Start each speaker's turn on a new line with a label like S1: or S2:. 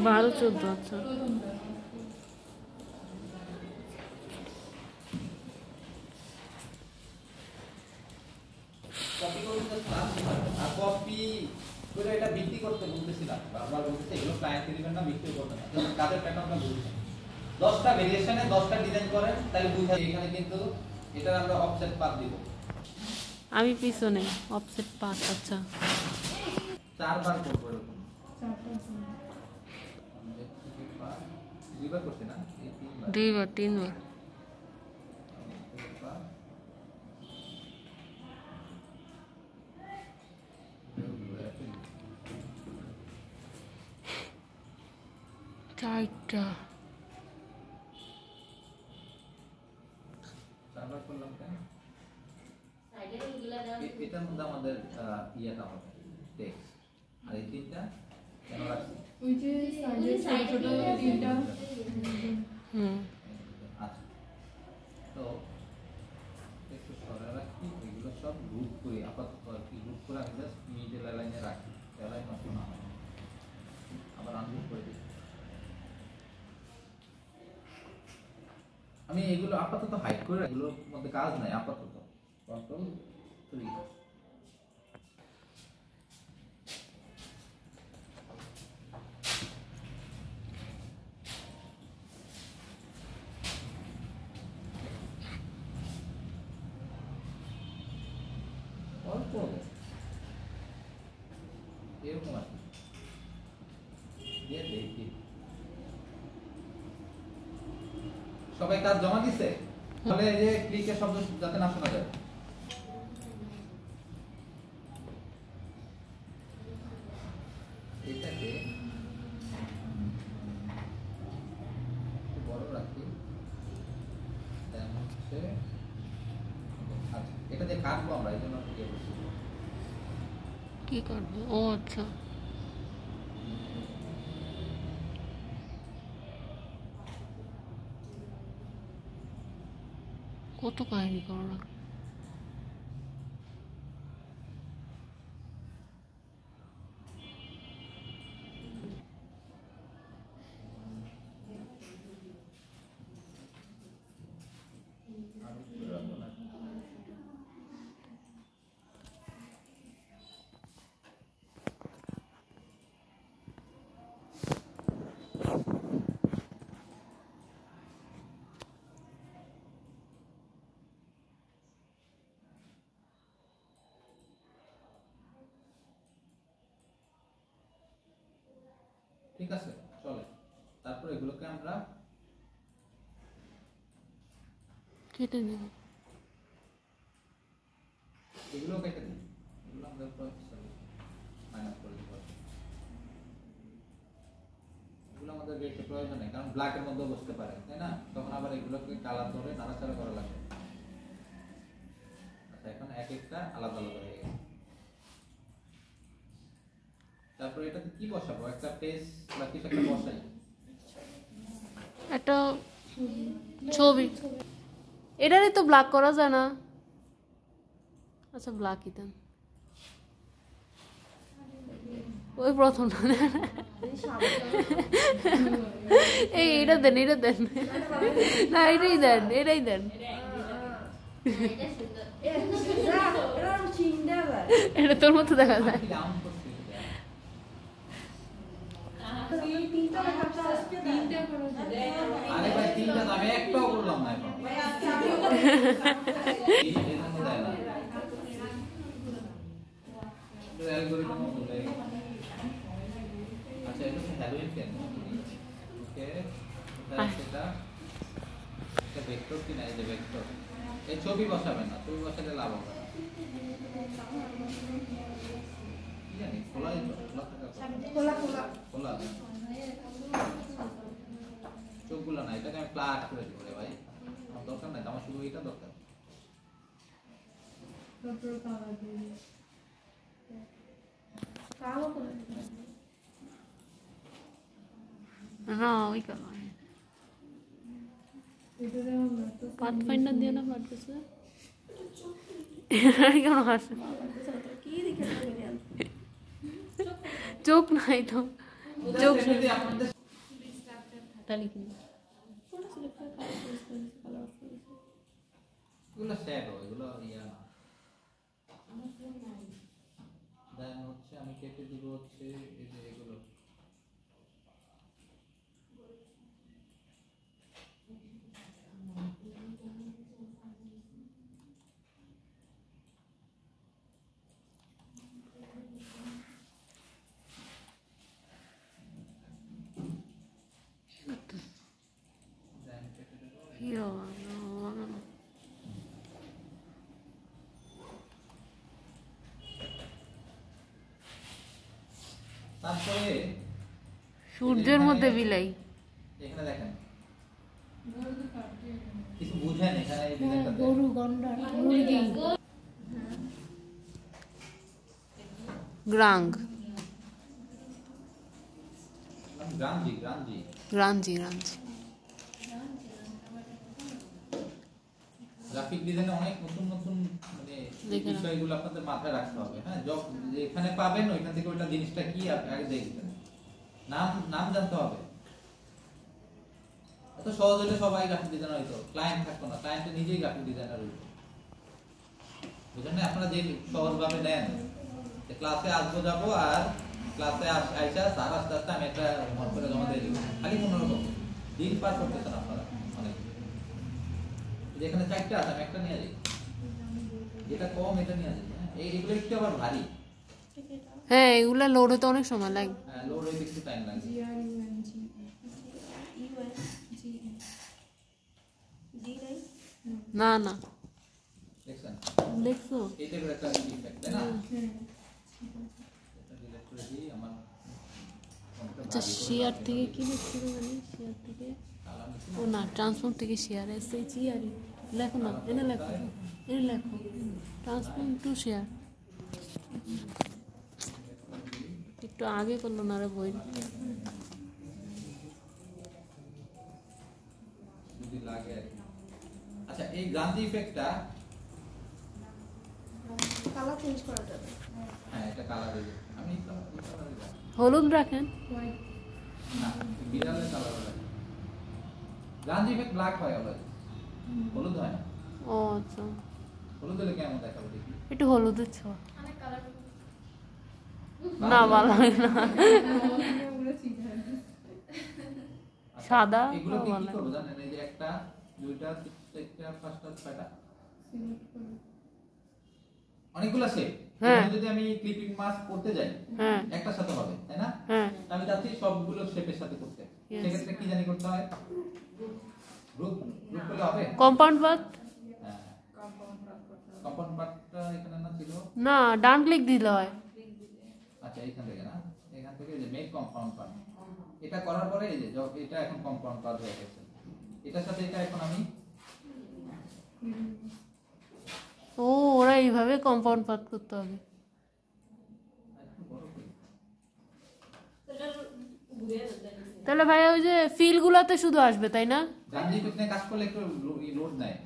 S1: 12-14 আচ্ছা।
S2: কপি করে এটা বিক্রি করতে বলতেছিলাম, বারবার বলতেছি এগুলো ক্লায়েন্টকে দিবেন না, বিক্রি করবেন না। যখন কাজের প্যাটার্নটা বুঝছেন, 10টা ভেরিয়েশনে 10টা ডিজাইন করেন, তাহলে বুঝা এখানে কিন্তু এটা আমরা অফসেট পাত দিব।
S1: আমি পিছনে অফসেট 5 আচ্ছা।
S2: 4 বার করব এরকম। 2 বার করতে না, এই
S1: 2 বার 3 বার। চারটা
S2: 4 বার করলাম কেন? এটার মধ্যে আমাদের ইয়েটা হবে টেক্সট, আর এই তিনটা কেন রাখছি?
S3: ওই যে সাইডে ছোট তিনটা।
S2: আচ্ছা, তো একটু সরে রাখি, এগুলো সব গ্রুপ করে আপাতত আর কি গ্রুপ করে আমি জাস্ট মিডল লাইনে রাখি, এলাই নষ্ট না হয়। আবার আনগ্রুপ করে দিই। আমি এগুলো আপাতত হাইড করে রাখি, এগুলোর মধ্যে কাজ নাই আপাতত। কন্ট্রোল 3 অল্প এরকম আর কি দিয়ে দেখি। সবাই কাজ জমা দিছে, তাহলে এই যে ক্লিকের শব্দ যাতে না শোনা যায়। এটাকে একটু বড় রাখি, দেন হচ্ছে আচ্ছা এটা যে কাটবো আমরা, এই জন্য
S1: কি করবো? ও আচ্ছা, কত কাহিনী করা।
S2: ঠিক আছে, চলে। তারপর এগুলোকে আমরা
S1: কেটে নেব,
S2: এগুলো কেটে দিই, এগুলো আমরা মাইনাস করে দিব। এগুলো আমাদের রেখে প্রয়োজন নেই, কারণ ব্ল্যাকের মধ্যে বসতে পারে, তাই না? তখন আবার এগুলোকে কালার ধরে নাড়াচাড়া করা লাগবে। আচ্ছা, এখন এক একটা আলাদা আলাদা হয়ে গেছে। তারপরে এটাতে কি বসাবো? একটা পেজ বা কিছু একটা বসাই।
S1: একটা ছবি। এটারে তো ব্ল্যাক করা যায় না। আচ্ছা, ব্ল্যাকই দেন। ওই প্রথমটা এই এটা দেন, এটা দেন না, এটাই দেন, এটাই দেন। এটা তোর মতো দেখা যায়।
S2: আরে ভাই, তিনটা আমি একটাও করলাম না এখন। অ্যালগরিদম বলে। আচ্ছা, এটা হ্যালোইন কেন? ওকে, এটা এটা ভেক্টর কি না? এই যে ভেক্টর, এই ছবি বসাবেন না, ছবি বসালে লাভ হবে না। কি জানি, খোলাই তো, খোলা খোলা খোলা চোখগুলো না, এটাকে আমি প্লাট করে দিব রে ভাই, আমার দরকার নাই, আমার শুধু এটা দরকার।
S1: না, ওই কালার পাথফাইন্ডার দিয়ে না পাঠ করছে কেন হাসে? চোখ নাই তো, চোখ
S2: এমনিতে আপনাদের
S1: তাহলে কি
S2: এগুলো শ্যাডো, এগুলো ইয়া না। দেন হচ্ছে আমি কেটে দিব হচ্ছে এই যে এগুলো দেন কেটে দেবো।
S1: ইয়া,
S2: তারপরে
S1: সূর্যের মধ্যে বিলাই।
S2: এখানে দেখেন কিছু বুঝেন এখানে এই ডিজাইনটা
S3: গরু গন্ডার মুরগি
S1: গ্রাঙ্গ,
S2: গ্রাঞ্জি গ্রাঞ্জি
S1: রাঞ্জি রাঞ্জি।
S2: গ্রাফিক ডিজাইনে অনেক নতুন নতুন মানে
S1: দেখে নাও।
S2: বিষয়গুলো আপনাদের মাথায় রাখতে হবে। হ্যাঁ, যেখানে পাবেন ওইখান থেকে ওইটা জিনিসটা কি আগে দেখবেন, নাম নাম জানতে হবে। এত সহজ হলে সবাই গ্রাফিক ডিজাইনার হইতো, ক্লায়েন্ট থাকতো না, ক্লায়েন্ট নিজেই গ্রাফিক ডিজাইনার হইতো। বুঝলেন না? আপনারা যে সহজভাবে নেন যে ক্লাসে আসবো যাবো আর ক্লাসে আইসা স্যার আস্তে আস্তে আমি একটা মন করে জমা দিয়ে দিব, খালি 15 রকম দিন পার করতেছেন আপনারা অনেক। যেখানে 4টা আছে আমি একটা নিয়ে যাই, যেটা কম এটা নিয়ে যাই। এইগুলো একটু আবার ভারী,
S1: হ্যাঁ এগুলা লোড হতে অনেক সময় লাগে।
S2: লোড হইতে একটু টাইম লাগে।
S1: না না
S2: দেখছেন
S1: দেখছো,
S2: এই টাইপের একটা ইফেক্ট, তাই না? এটা ডিলিট করে দিই, আমার ফোনটা
S1: আচ্ছা
S2: ভারী করে
S1: শেয়ার
S2: রাখতে
S1: থেকে
S2: হবে।
S1: কি লিখছিল মানে শেয়ার থেকে,
S2: কালার নিচ্ছি
S1: ও না ট্রান্সফর্ম থেকে শেয়ার এসেছি আর লেখো না, এনে লেখো, এনে লেখো ট্রান্সফর্ম টু শেয়ার। একটু আগে করলো না রে বই।
S2: যদি লাগে আর কি। আচ্ছা এই গ্রান্তি ইফেক্টটা,
S3: কালার চেঞ্জ করা যাবে
S2: হ্যাঁ এটা কালার দিই আমি
S1: হলুদ রাখেন,
S3: হোয়াইট
S2: না বিড়ালের কালার লাগে। গ্রান্তি ইফেক্ট ব্ল্যাক হয় অলওয়েজ, হলুদ হয় না।
S1: ও আচ্ছা
S2: হলুদ হলে কেমন দেখাবে দেখি?
S1: একটু হলুদের ছোঁয়া। না ভালো হয় না,
S2: আচ্ছা,
S1: সাদা
S2: এগুলো কি
S1: ভালো।
S2: করব জানেন? এই যে একটা দুইটা তিনটা পাঁচটা ছয়টা অনেকগুলো শেপ,
S1: হ্যাঁ।
S2: যদি আমি ক্লিপিং মাস্ক করতে যাই
S1: হ্যাঁ
S2: একটার সাথে হবে, তাই না?
S1: হ্যাঁ
S2: আমি চাচ্ছি সবগুলো শেপের সাথে করতে,
S1: Yes.
S2: সেক্ষেত্রে কি জানি করতে হয়? গ্রুপ গ্রুপ করলে হবে?
S1: কম্পাউন্ড পাত,
S2: হ্যাঁ, কম্পাউন্ড পার্টটা এখানে না ছিল?
S1: না ডান ক্লিক দিলে হয়।
S2: আচ্ছা এইখান থেকে না, এখান থেকে যে মেক কম্পাউন্ড পার্ট, এটা করার পরে এই যে এটা এখন কম্পাউন্ড পার্ট হয়ে গেছে, এটার সাথে এটা এখন আমি
S1: ও ওরা এইভাবে কম্পাউন্ড পাত করতে হবে।
S2: একটু বড় করি।
S1: তাহলে ভাই ওই যে ফিল গুলাতে শুধু আসবে তাই না?
S2: গান্ধী পিকনে কাজ করলে একটু লোড নেয়।